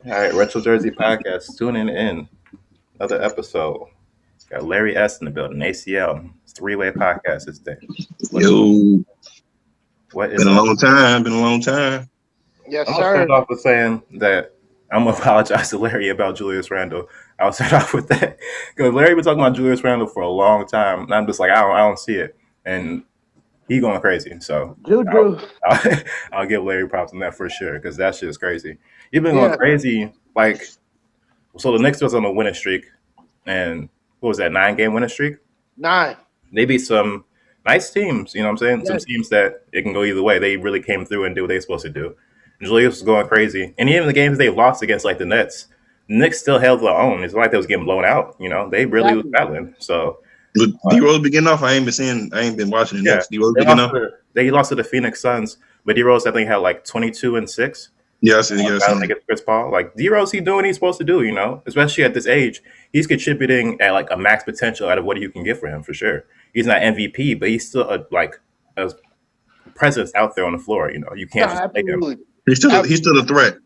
All right, Retro Jersey Podcast, tuning in. Another episode. Got Larry S in the building, ACL. It's three-way podcast this day. What's Yo, what is been a up? long time. Been a long time. Yes, I'm gonna start sir. off with saying that I'm gonna apologize to Larry about Julius Randle. I'll start off with that because Larry been talking about Julius Randle for a long time, and I'm just like, I don't see it, and he going crazy. So I'll, Juju. I'll give Larry props on that for sure because that shit is crazy. He been going Yeah. crazy. Like, so the Knicks was on a winning streak, and what was that 9 game winning streak? 9. They beat some nice teams. You know what I'm saying? Some Yes. teams that it can go either way. They really came through and did what they supposed to do. Julius was going crazy, and even the games they lost against like the Nets, the Knicks still held their own. It's not like they was getting blown out. You know, they really was Exactly. battling. So Look, D Rose beginning off. I ain't been watching the yeah, next. D Rose they beginning lost off. to the Phoenix Suns, but D Rose I think had like 22 and 6. Yeah, I see. Yeah, I Battling see. against Chris Paul. Like D Rose, he doing what he's supposed to do. You know, especially at this age, he's contributing at like a max potential out of what you can get for him for sure. He's not MVP, but he's still a presence out there on the floor. You know, you No, can't just play him. absolutely. He's still a Absolutely. threat.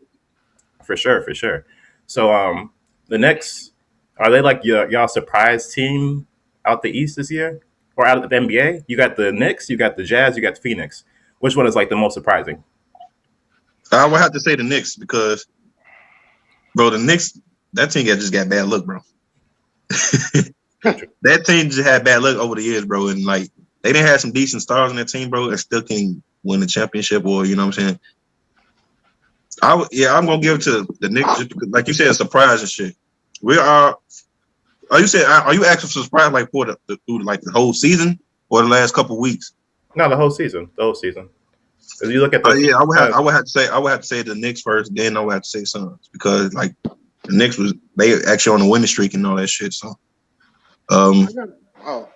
For sure, for sure. So the Knicks, are they like y'all surprise team out the East this year? Or out of the NBA? You got the Knicks, you got the Jazz, you got the Phoenix. Which one is like the most surprising? I would have to say the Knicks because, bro, the Knicks that team just got bad luck, bro. That team just had bad luck over the years, bro, and like they didn't have some decent stars on that team, bro, and still can win the championship or you know what I'm saying. I'm gonna give it to the Knicks just because, like you said, surprise and shit. We are. Are you actually surprised like for through like the whole season or the last couple weeks? No, the whole season. The whole season. Because you look at the Yeah, Suns, I would have to say the Knicks first, then I would have to say Suns because like the Knicks they actually on a winning streak and all that shit. So Oh.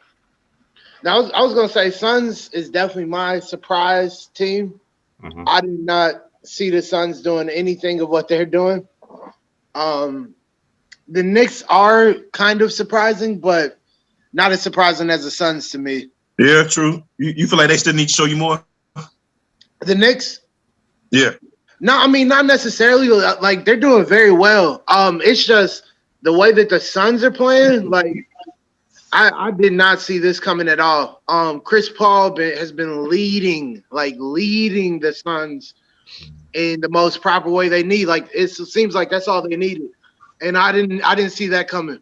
Now, I was going to say Suns is definitely my surprise team. mhm. I did not see the Suns doing anything of what they're doing. The Knicks are kind of surprising, but not as surprising as the Suns to me. yeah, true. You feel like they still need to show you more? The Knicks, Yeah. no, I mean not necessarily. Like they're doing very well. It's just the way that the Suns are playing. Like I did not see this coming at all. Chris Paul has been leading the Suns in the most proper way they need. Like it seems like that's all they needed, and I didn't see that coming.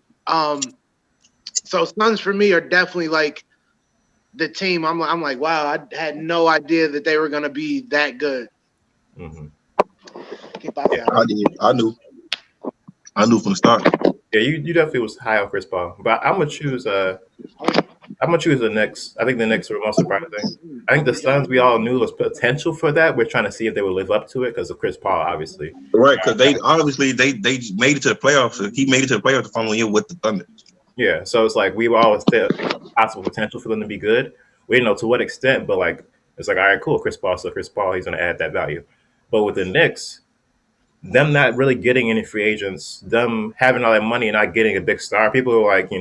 So Suns for me are definitely like the team. I'm like, wow, I had no idea that they were gonna be that good. Mhm. Keep out Yeah. that. I knew from the start. Yeah, you definitely was high on Chris Paul. But I'm gonna choose the Knicks. I think the Knicks were most surprising. I think the Suns we all knew was potential for that. We're trying to see if they would live up to it because of Chris Paul, obviously. Right, because they obviously they made it to the playoffs. He made it to the playoffs the following year with the Thunder. Yeah, so it's like we always said possible potential for them to be good. We didn't know to what extent, but like it's like all right, cool, Chris Paul. So Chris Paul, he's gonna add that value. But with the Knicks, them not really getting any free agents, them having all that money and not getting a big star, people are like,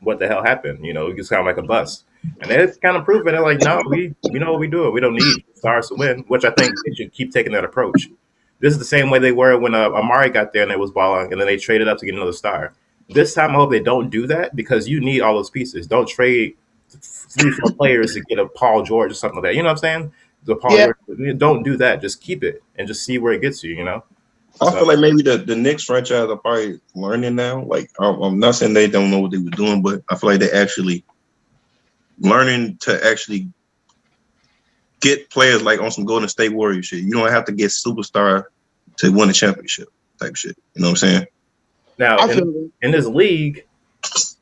what the hell happened? It's kind of like a bust. And it's kind of proven they're like, no, we know what we do. We don't need stars to win, which I think they should keep taking that approach. This is the same way they were when Amari got there and they was balling, and then they traded up to get another star. This time, I hope they don't do that because you need all those pieces. Don't trade 3, 4 players to get a Paul George or something like that. You know what I'm saying? The Paul Yeah, George. Don't do that. Just keep it and just see where it gets you. I So feel like maybe the Knicks franchise are probably learning now. Like I'm not saying they don't know what they were doing, but I feel like they're actually learning to actually get players like on some Golden State Warrior shit. You don't have to get superstar to win a championship type shit. You know what I'm saying? now I in, feel it. in this league,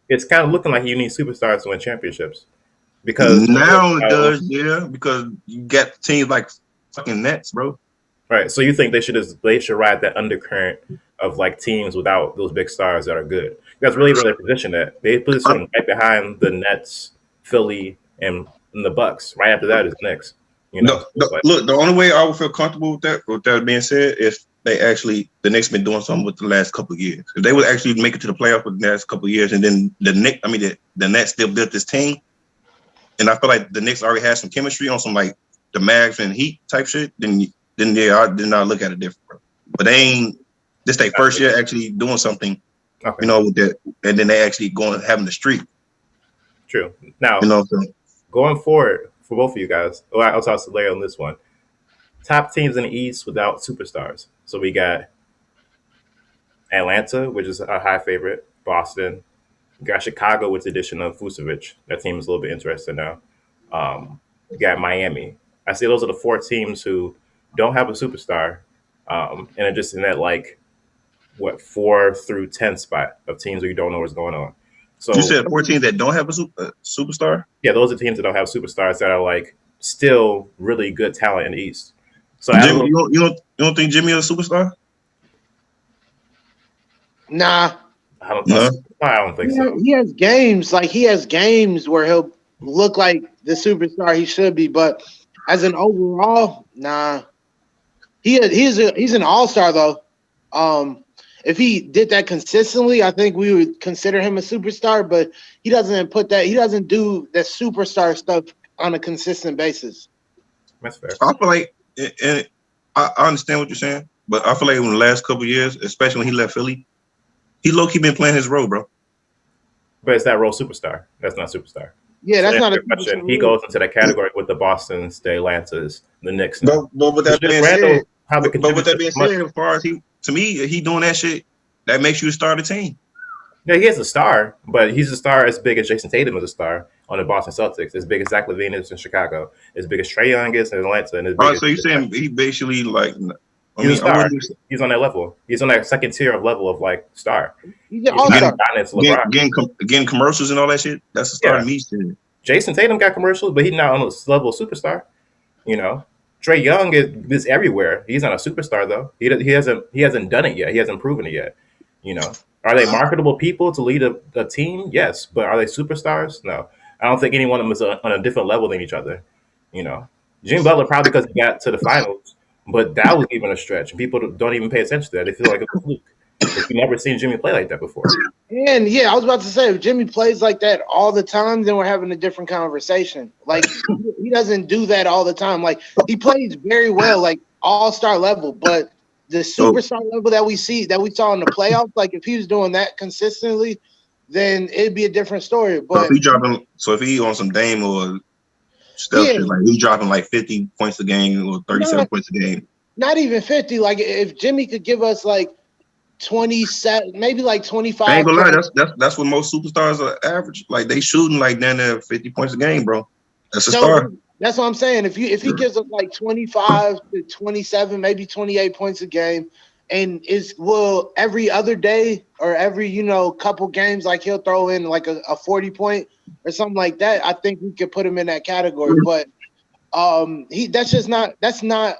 it's kind of looking like you need superstars to win championships because Now it does, yeah, because you got teams like fucking Nets, bro. right. So you think they should ride that undercurrent of like teams without those big stars that are good. That's really where they position that. They position them right behind the Nets, Philly, and the Bucks. Right after that is Knicks. So it's like, Look, the only way I would feel comfortable with that being said, if the Knicks been doing something with the last couple of years. If they would actually make it to the playoffs with the last couple of years, and then the Nets still built this team, and I feel like the Knicks already had some chemistry on some like the Mags and Heat type shit, then I look at it different, bro. But they ain't this their first year actually doing something, Okay. you know, with that, and then they actually going having the streak. True. Now, You know, so going forward for both of you guys, I'll toss to Larry on this one. Top teams in the East without superstars. So we got Atlanta, which is a high favorite. Boston. We got Chicago with the addition of Vucevic. That team is a little bit interesting now. You got Miami. I see those are the four teams who don't have a superstar, and are just in that like 4 through 10 spot of teams where you don't know what's going on. So you said 14 that don't have a superstar. yeah, those are teams that don't have superstars that are like still really good talent in the East. So Jimmy, you don't think Jimmy is a superstar? Nah. No. I don't think so. He has games. Like, he has games where he'll look like the superstar he should be. But as an overall, nah. He's an all-star, though. If he did that consistently, I think we would consider him a superstar. But he doesn't do the superstar stuff on a consistent basis. That's fair. I feel like, and I understand what you're saying, but I feel like in the last couple of years, especially when he left Philly, he low-key been playing his role, bro. But it's that role superstar. That's not superstar. Yeah, that's not a question. He goes into that category with the Bostons, the Atlantas, the Knicks. But with that being Randle said, probably but with that being contributes said, as far as to me, he doing that shit, that makes you start a team. Yeah, he is a star, but he's a star as big as Jason Tatum is a star on the Boston Celtics, as big as Zach LaVine is in Chicago, as big as Trae Young is in Atlanta, and as big Oh, as so you're saying he basically like? He's a star. He's on that level. He's on that second tier of level of like star. He's an all-star. Getting commercials and all that shit. That's the star to me. Shit. Jason Tatum got commercials, but he's not on the level of superstar. You know, Trae Young is everywhere. He's not a superstar though. He hasn't done it yet. He hasn't proven it yet. You know, are they marketable people to lead a team? Yes, but are they superstars? No. I don't think any one of them is on a different level than each other. You know, Jimmy Butler probably because he got to the finals. But that was even a stretch. People don't even pay attention to that. They feel like it's a fluke. You've never seen Jimmy play like that before. And yeah, I was about to say, if Jimmy plays like that all the time, then we're having a different conversation. Like, he doesn't do that all the time. Like, he plays very well, like all-star level. But the superstar level that we saw in the playoffs, like if he was doing that consistently, then it'd be a different story. But if he on some Dame or stuff, shit, like he dropping like 50 points a game or 37 points a game. Not even 50. Like if Jimmy could give us like 27, maybe like 25. I ain't gonna lie, that's what most superstars are average. Like they shooting like down there 50 points a game, bro. That's a star. That's what I'm saying. If he gives us like 25 to 27, maybe 28 points a game, and will every other day or every couple games, like he'll throw in like a 40 point or something like that, I think we could put him in that category. But that's not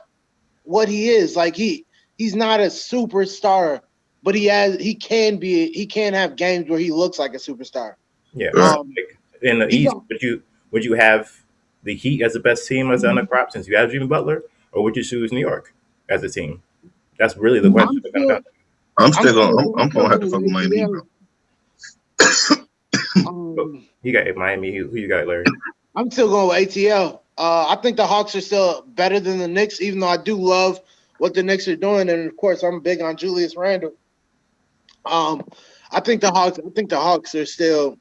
what he is. Like he's not a superstar, but he can have games where he looks like a superstar. Yeah. In the East, would you have the Heat as the best team as the undercrop since you have Jimmy Butler, or would you choose New York as a team? That's really the question. I'm gonna have to fuck with Miami, bro. You got Miami. Who you got, Larry? I'm still going with ATL. I think the Hawks are still better than the Knicks, even though I do love what the Knicks are doing, and of course I'm big on Julius Randle. I think the Hawks are still,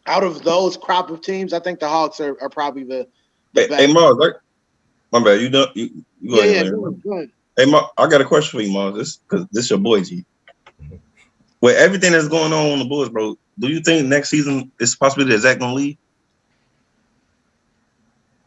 out of those crop of teams, I think the Hawks are probably the best. Hey Mars, my bad. You go ahead. Go ahead. Hey Mars, I got a question for you, Mars. Because this your boy G. With everything that's going on the Bulls, bro, do you think next season it's possible that Zach gonna leave?